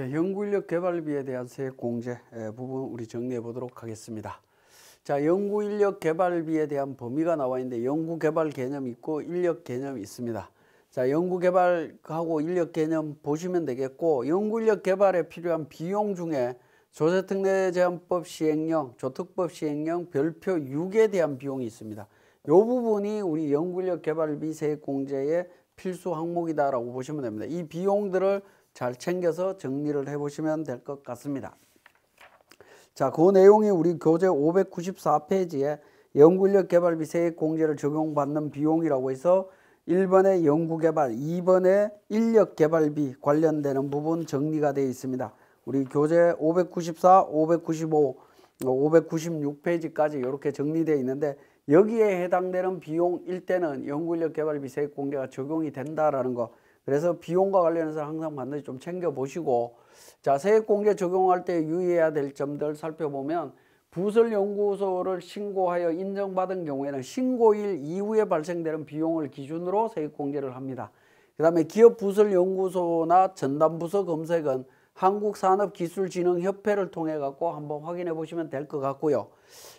연구인력 개발비에 대한 세액 공제 부분 우리 정리해 보도록 하겠습니다. 자, 연구인력 개발비에 대한 범위가 나와 있는데 연구 개발 개념이 있고 인력 개념이 있습니다. 자, 연구 개발하고 인력 개념 보시면 되겠고, 연구인력 개발에 필요한 비용 중에 조세특례제한법 시행령, 조특법 시행령 별표 6에 대한 비용이 있습니다. 이 부분이 우리 연구인력 개발비 세액 공제의 필수 항목이다라고 보시면 됩니다. 이 비용들을 잘 챙겨서 정리를 해보시면 될 것 같습니다. 자, 그 내용이 우리 교재 594페이지에 연구인력 개발비 세액 공제를 적용받는 비용이라고 해서 1번에 연구개발, 2번에 인력개발비 관련되는 부분 정리가 되어 있습니다. 우리 교재 594, 595, 596페이지까지 이렇게 정리되어 있는데, 여기에 해당되는 비용일 때는 연구인력 개발비 세액 공제가 적용이 된다라는 거, 그래서 비용과 관련해서 항상 반드시 좀 챙겨보시고, 자, 세액공제 적용할 때 유의해야 될 점들 살펴보면, 부설연구소를 신고하여 인정받은 경우에는 신고일 이후에 발생되는 비용을 기준으로 세액공제를 합니다. 그 다음에 기업부설연구소나 전담부서 검색은 한국산업기술진흥협회를 통해 갖고 한번 확인해 보시면 될 것 같고요.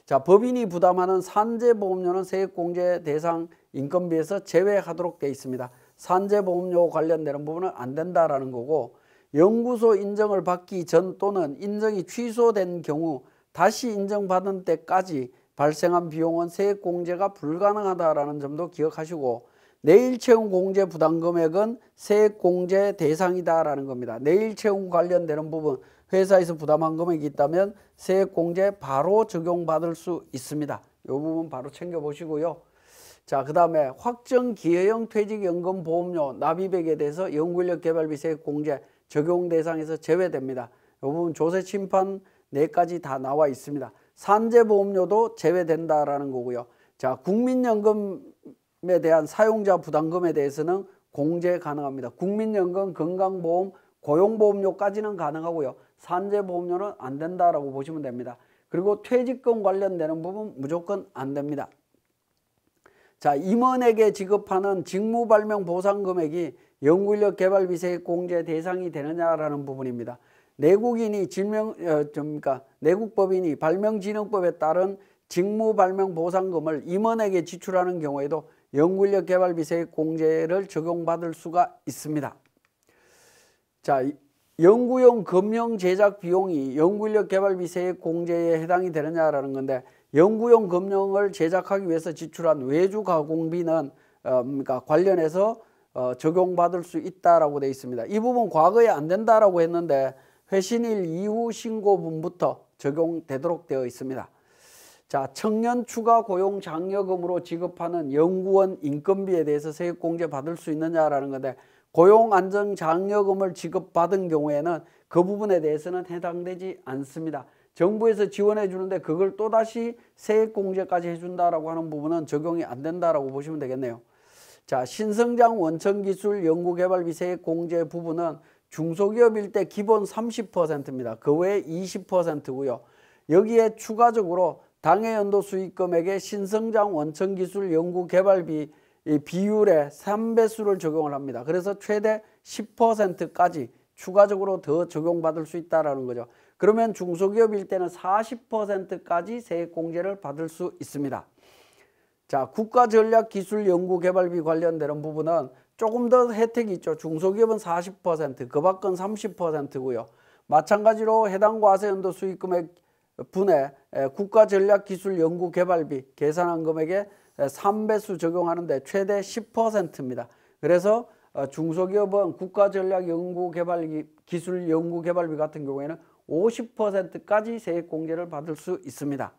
자, 법인이 부담하는 산재보험료는 세액공제 대상 인건비에서 제외하도록 되어 있습니다. 산재보험료 관련되는 부분은 안 된다라는 거고, 연구소 인정을 받기 전 또는 인정이 취소된 경우 다시 인정받은 때까지 발생한 비용은 세액공제가 불가능하다라는 점도 기억하시고, 내일채용 공제 부담금액은 세액공제 대상이다라는 겁니다. 내일채용 관련되는 부분, 회사에서 부담한 금액이 있다면 세액공제 바로 적용받을 수 있습니다. 이 부분 바로 챙겨보시고요. 자, 그 다음에 확정 기회형 퇴직연금 보험료 납입액에 대해서 연구인력 개발비 세액 공제 적용 대상에서 제외됩니다. 이 부분 조세 침판 4가지 다 나와 있습니다. 산재보험료도 제외된다라는 거고요. 자, 국민연금에 대한 사용자 부담금에 대해서는 공제 가능합니다. 국민연금, 건강보험, 고용보험료까지는 가능하고요. 산재보험료는 안 된다라고 보시면 됩니다. 그리고 퇴직금 관련되는 부분 무조건 안 됩니다. 자, 임원에게 지급하는 직무발명 보상금액이 연구인력 개발비 세액 공제 대상이 되느냐라는 부분입니다. 내국인이 내국법인이 발명진흥법에 따른 직무발명 보상금을 임원에게 지출하는 경우에도 연구인력 개발비 세액 공제를 적용받을 수가 있습니다. 자, 연구용 금형 제작 비용이 연구인력 개발비 세액 공제에 해당이 되느냐라는 건데, 연구용 금형을 제작하기 위해서 지출한 외주 가공비는 관련해서 적용받을 수 있다라고 되어 있습니다. 이 부분 과거에 안 된다라고 했는데 회신일 이후 신고분부터 적용되도록 되어 있습니다. 자, 청년 추가 고용 장려금으로 지급하는 연구원 인건비에 대해서 세액공제 받을 수 있느냐라는 건데, 고용 안정 장려금을 지급받은 경우에는 그 부분에 대해서는 해당되지 않습니다. 정부에서 지원해 주는데 그걸 또다시 세액공제까지 해준다라고 하는 부분은 적용이 안 된다라고 보시면 되겠네요. 자, 신성장 원천기술 연구개발비 세액공제 부분은 중소기업일 때 기본 30%입니다. 그 외에 20%고요. 여기에 추가적으로 당해연도 수익금액의 신성장 원천기술 연구개발비 비율의 3배수를 적용을 합니다. 그래서 최대 10%까지 추가적으로 더 적용받을 수 있다는 거죠. 그러면 중소기업일 때는 40%까지 세액공제를 받을 수 있습니다. 자, 국가전략기술연구개발비 관련되는 부분은 조금 더 혜택이 있죠. 중소기업은 40%, 그 밖은 30%고요. 마찬가지로 해당 과세연도 수익금액 분에 국가전략기술연구개발비 계산한 금액에 3배수 적용하는데 최대 10%입니다. 그래서 중소기업은 국가전략기술연구개발비 같은 경우에는 50%까지 세액공제를 받을 수 있습니다.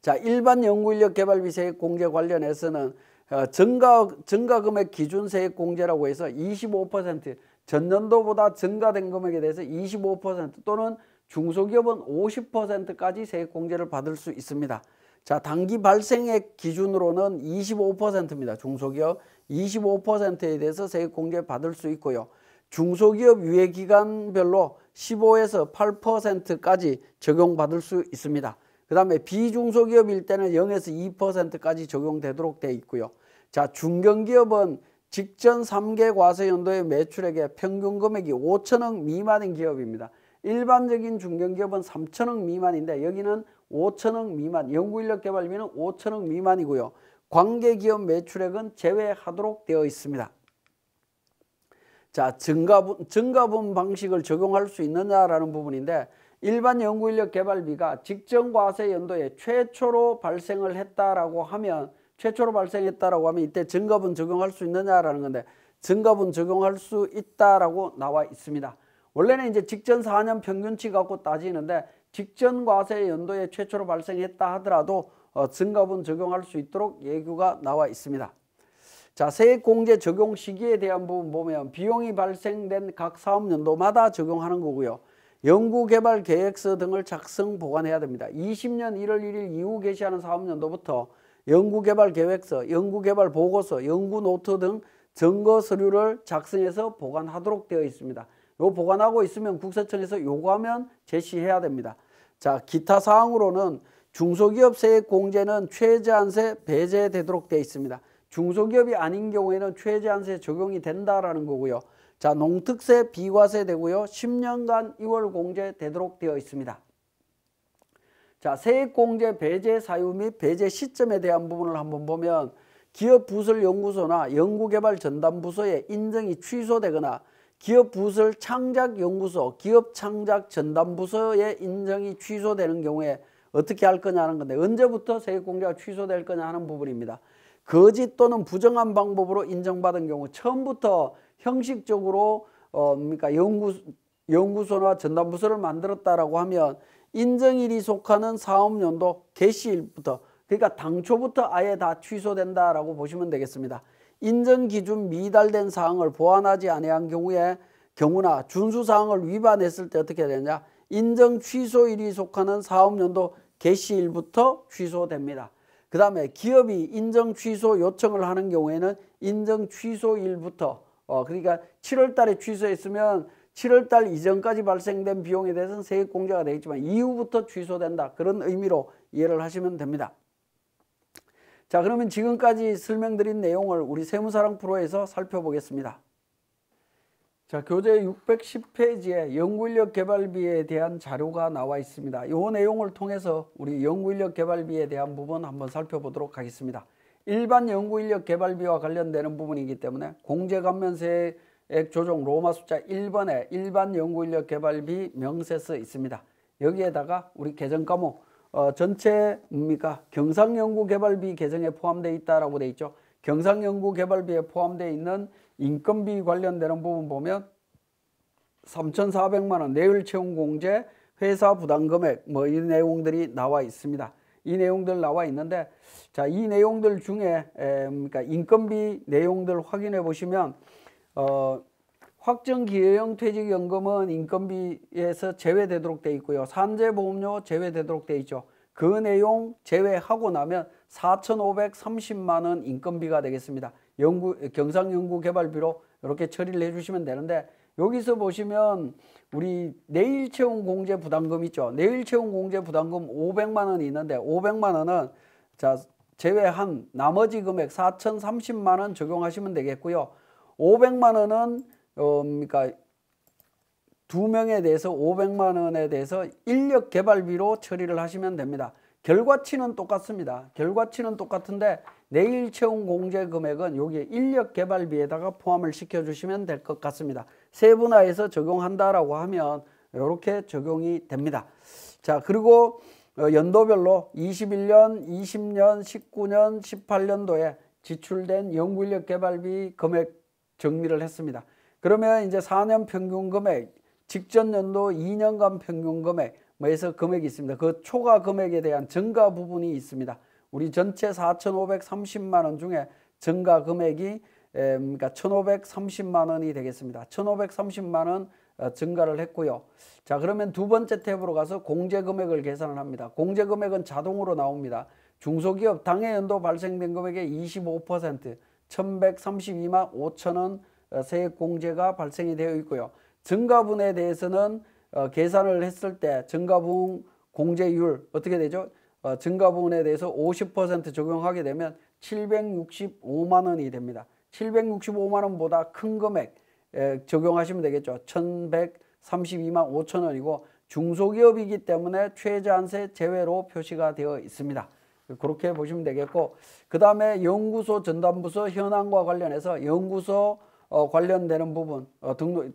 자, 일반 연구인력 개발비 세액공제 관련해서는 증가금액 기준 세액공제라고 해서 25%, 전년도보다 증가된 금액에 대해서 25% 또는 중소기업은 50%까지 세액공제를 받을 수 있습니다. 자, 단기 발생액 기준으로는 25%입니다. 중소기업 25%에 대해서 세액공제 받을 수 있고요. 중소기업 유예기간별로 15에서 8%까지 적용받을 수 있습니다. 그 다음에 비중소기업일 때는 0에서 2%까지 적용되도록 되어 있고요. 자, 중견기업은 직전 3개 과세 연도의 매출액의 평균 금액이 5천억 미만인 기업입니다. 일반적인 중견기업은 3천억 미만인데 여기는 5천억 미만, 연구인력개발비는 5천억 미만이고요. 관계기업 매출액은 제외하도록 되어 있습니다. 자, 증가분 방식을 적용할 수 있느냐라는 부분인데 일반 연구인력개발비가 직전 과세 연도에 최초로 발생을 했다라고 하면 이때 증가분 적용할 수 있느냐라는 건데 증가분 적용할 수 있다라고 나와 있습니다. 원래는 이제 직전 4년 평균치 갖고 따지는데 직전 과세 연도에 최초로 발생했다 하더라도 증가분 적용할 수 있도록 예규가 나와 있습니다. 자, 세액공제 적용 시기에 대한 부분 보면 비용이 발생된 각 사업연도마다 적용하는 거고요. 연구개발 계획서 등을 작성 보관해야 됩니다. 20년 1월 1일 이후 개시하는 사업연도부터 연구개발 계획서, 연구개발 보고서, 연구노트 등 증거 서류를 작성해서 보관하도록 되어 있습니다. 요 보관하고 있으면 국세청에서 요구하면 제시해야 됩니다. 자, 기타 사항으로는 중소기업 세액공제는 최저한세 배제되도록 되어 있습니다. 중소기업이 아닌 경우에는 최저한세 적용이 된다라는 거고요. 자, 농특세 비과세 되고요. 10년간 2월 공제 되도록 되어 있습니다. 자, 세액공제 배제 사유 및 배제 시점에 대한 부분을 한번 보면 기업부설연구소나 연구개발전담부서의 인정이 취소되거나 기업부설 창작연구소, 기업창작전담부서의 인정이 취소되는 경우에 어떻게 할 거냐는 건데 언제부터 세액공제가 취소될 거냐 하는 부분입니다. 거짓 또는 부정한 방법으로 인정받은 경우 처음부터 형식적으로 연구소나 전담부서를 만들었다라고 하면 인정일이 속하는 사업연도 개시일부터 그러니까 당초부터 아예 다 취소된다라고 보시면 되겠습니다. 인정기준 미달된 사항을 보완하지 아니한 경우나 준수사항을 위반했을 때 어떻게 되느냐 인정 취소일이 속하는 사업연도 개시일부터 취소됩니다. 그 다음에 기업이 인정 취소 요청을 하는 경우에는 인정 취소일부터 그러니까 7월 달에 취소했으면 7월 달 이전까지 발생된 비용에 대해서는 세액공제가 되겠지만 이후부터 취소된다. 그런 의미로 이해를 하시면 됩니다. 자, 그러면 지금까지 설명드린 내용을 우리 세무사랑 프로에서 살펴보겠습니다. 자, 교재 610페이지에 연구인력 개발비에 대한 자료가 나와 있습니다. 이 내용을 통해서 우리 연구인력 개발비에 대한 부분 한번 살펴보도록 하겠습니다. 일반 연구인력 개발비와 관련되는 부분이기 때문에 공제감면세액 조정 로마 숫자 1번에 일반 연구인력 개발비 명세서 있습니다. 여기에다가 우리 계정 과목 전체 뭡니까? 경상연구개발비 계정에 포함되어 있다라고 되어 있죠. 경상연구개발비에 포함되어 있는 인건비 관련되는 부분 보면 3,400만 원 내일채용공제 회사 부담금액 이 내용들이 나와 있습니다. 이 내용들 나와 있는데 자, 이 내용들 중에 인건비 내용들 확인해 보시면 확정기여형 퇴직연금은 인건비에서 제외되도록 되어 있고요. 산재보험료 제외되도록 되어 있죠. 그 내용 제외하고 나면 4,530만 원 인건비가 되겠습니다. 경상연구개발비로 이렇게 처리를 해주시면 되는데 여기서 보시면 우리 내일채용공제 부담금 있죠. 내일채용공제 부담금 500만 원이 있는데 500만 원은 자 제외한 나머지 금액 4,030만 원 적용하시면 되겠고요. 500만 원은 두 명에 대해서 500만 원에 대해서 인력개발비로 처리를 하시면 됩니다. 결과치는 똑같습니다. 결과치는 똑같은데 내일채용 공제 금액은 여기 인력개발비에다가 포함을 시켜주시면 될 것 같습니다. 세분화해서 적용한다라고 하면 이렇게 적용이 됩니다. 자, 그리고 연도별로 21년, 20년, 19년, 18년도에 지출된 연구인력개발비 금액 정리를 했습니다. 그러면 이제 4년 평균 금액, 직전 연도 2년간 평균 금액, 해서 금액이 있습니다. 그 초과 금액에 대한 증가 부분이 있습니다. 우리 전체 4,530만 원 중에 증가 금액이 1,530만 원이 되겠습니다. 1,530만 원 증가를 했고요. 자, 그러면 두 번째 탭으로 가서 공제 금액을 계산을 합니다. 공제 금액은 자동으로 나옵니다. 중소기업 당해 연도 발생된 금액의 25% 1,132만 5천 원 세액 공제가 발생이 되어 있고요. 증가분에 대해서는 계산을 했을 때 증가분 공제율 어떻게 되죠? 증가분에 대해서 50% 적용하게 되면 765만 원이 됩니다. 765만 원보다 큰 금액 적용하시면 되겠죠. 1132만 5천 원이고 중소기업이기 때문에 최저한세 제외로 표시가 되어 있습니다. 그렇게 보시면 되겠고, 그 다음에 연구소 전담부서 현황과 관련해서 연구소 관련되는 부분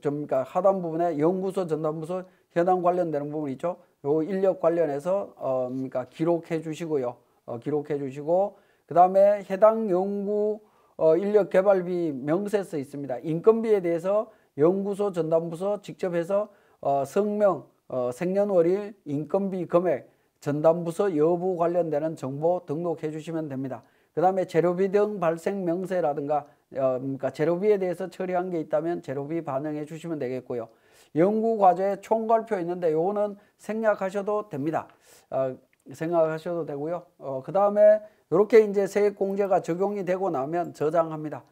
그러니까 하단 부분에 연구소 전담부서 현황 관련되는 부분 있죠. 요 인력 관련해서 그러니까 기록해 주시고요. 기록해 주시고, 그 다음에 해당 연구 인력 개발비 명세서 있습니다. 인건비에 대해서 연구소 전담부서 직접 해서 성명, 생년월일, 인건비 금액, 전담부서 여부 관련되는 정보 등록해 주시면 됩니다. 그 다음에 재료비 등 발생 명세라든가 그러니까 재료비에 대해서 처리한 게 있다면 재료비 반영해 주시면 되겠고요. 연구과제에 총괄표 있는데 요거는 생략하셔도 됩니다. 생각하셔도 되고요. 그 다음에 이렇게 이제 세액공제가 적용이 되고 나면 저장합니다.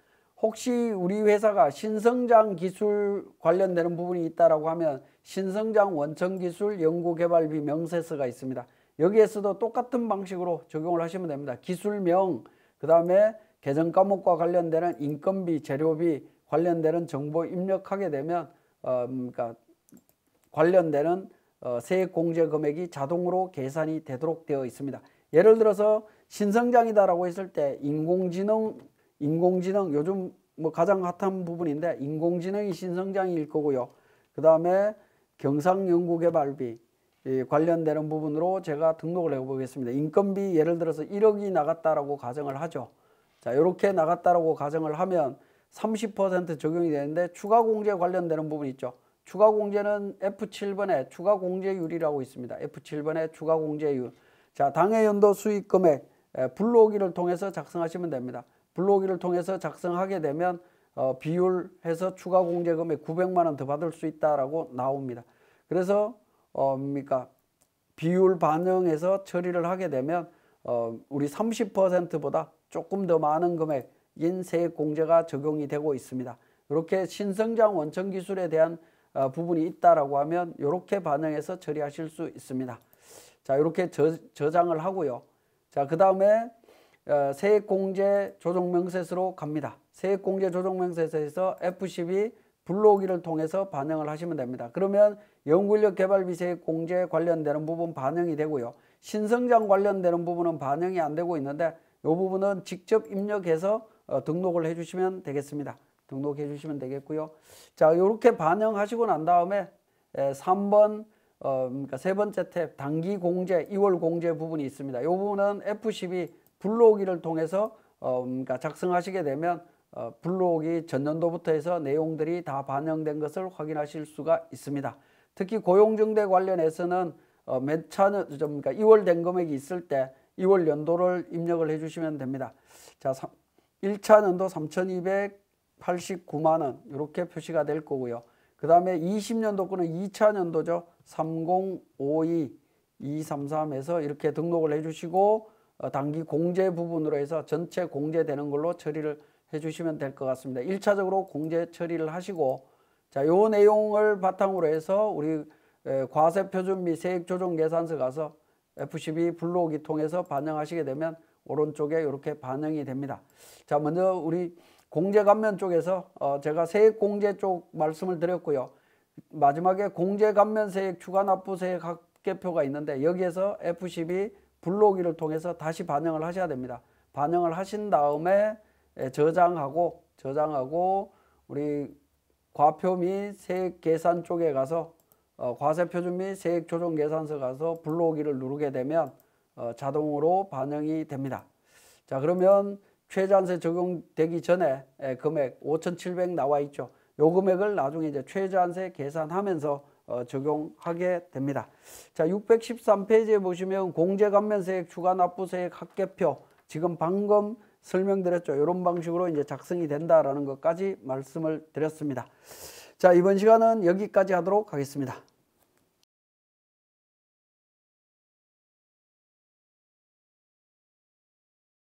혹시 우리 회사가 신성장 기술 관련되는 부분이 있다라고 하면 신성장 원천기술 연구개발비 명세서가 있습니다. 여기에서도 똑같은 방식으로 적용을 하시면 됩니다. 기술명, 그 다음에 개정과목과 관련되는 인건비, 재료비 관련되는 정보 입력하게 되면 그러니까 관련되는 세액공제 금액이 자동으로 계산이 되도록 되어 있습니다. 예를 들어서 신성장이다라고 했을 때 인공지능 요즘 뭐 가장 핫한 부분인데 인공지능이 신성장일 거고요. 그 다음에 경상연구개발비 관련되는 부분으로 제가 등록을 해보겠습니다. 인건비 예를 들어서 1억이 나갔다라고 가정을 하죠. 자, 이렇게 나갔다라고 가정을 하면 30% 적용이 되는데 추가 공제 관련되는 부분이 있죠. 추가 공제는 F7번에 추가 공제율이라고 있습니다. F7번에 추가 공제율. 자, 당해연도 수익 금액 불러오기를 통해서 작성하시면 됩니다. 불러오기를 통해서 작성하게 되면 비율해서 추가 공제 금액 900만 원 더 받을 수 있다라고 나옵니다. 그래서 그러니까 비율 반영해서 처리를 하게 되면 우리 30%보다 조금 더 많은 금액인 세액 공제가 적용이 되고 있습니다. 이렇게 신성장 원천 기술에 대한 부분이 있다라고 하면 이렇게 반영해서 처리하실 수 있습니다. 자, 이렇게 저장을 하고요. 자, 그 다음에 세액공제 조정명세서로 갑니다. 세액공제 조정명세서에서 F12 불러오기를 통해서 반영을 하시면 됩니다. 그러면 연구인력 개발비 세액공제 관련되는 부분 반영이 되고요. 신성장 관련되는 부분은 반영이 안 되고 있는데 이 부분은 직접 입력해서 등록을 해주시면 되겠습니다. 등록해 주시면 되겠고요. 자, 이렇게 반영하시고 난 다음에 3번 그러니까 세 번째 탭 단기 공제, 2월 공제 부분이 있습니다. 이 부분은 F12 불러오기를 통해서 그러니까 작성하시게 되면 불러오기 전년도부터 해서 내용들이 다 반영된 것을 확인하실 수가 있습니다. 특히 고용정대 관련해서는 몇 차는 그러니까 2월 된 금액이 있을 때 2월 연도를 입력을 해주시면 됩니다. 자, 1차 연도 3,289만 원 이렇게 표시가 될 거고요. 그 다음에 20년도 거는 2차 연도죠. 3052, 233에서 이렇게 등록을 해주시고 단기 공제 부분으로 해서 전체 공제되는 걸로 처리를 해주시면 될 것 같습니다. 1차적으로 공제 처리를 하시고, 자, 요 내용을 바탕으로 해서 우리 과세표준 및 세액조정계산서 가서 F12 불러오기 통해서 반영하시게 되면 오른쪽에 이렇게 반영이 됩니다. 자, 먼저 우리 공제감면 쪽에서 제가 세액공제 쪽 말씀을 드렸고요. 마지막에 공제감면세액 추가납부세액 합계표가 있는데 여기에서 F12 불러오기를 통해서 다시 반영을 하셔야 됩니다. 반영을 하신 다음에 저장하고 우리 과표 및 세액계산 쪽에 가서 과세표준 및 세액조정계산서 가서 불러오기를 누르게 되면 자동으로 반영이 됩니다. 자, 그러면 최저한세 적용되기 전에 금액 5,700 나와 있죠. 요 금액을 나중에 이제 최저한세 계산하면서 적용하게 됩니다. 자, 613페이지에 보시면 공제감면세액 추가납부세액 합계표 지금 방금 설명드렸죠. 이런 방식으로 이제 작성이 된다라는 것까지 말씀을 드렸습니다. 자, 이번 시간은 여기까지 하도록 하겠습니다.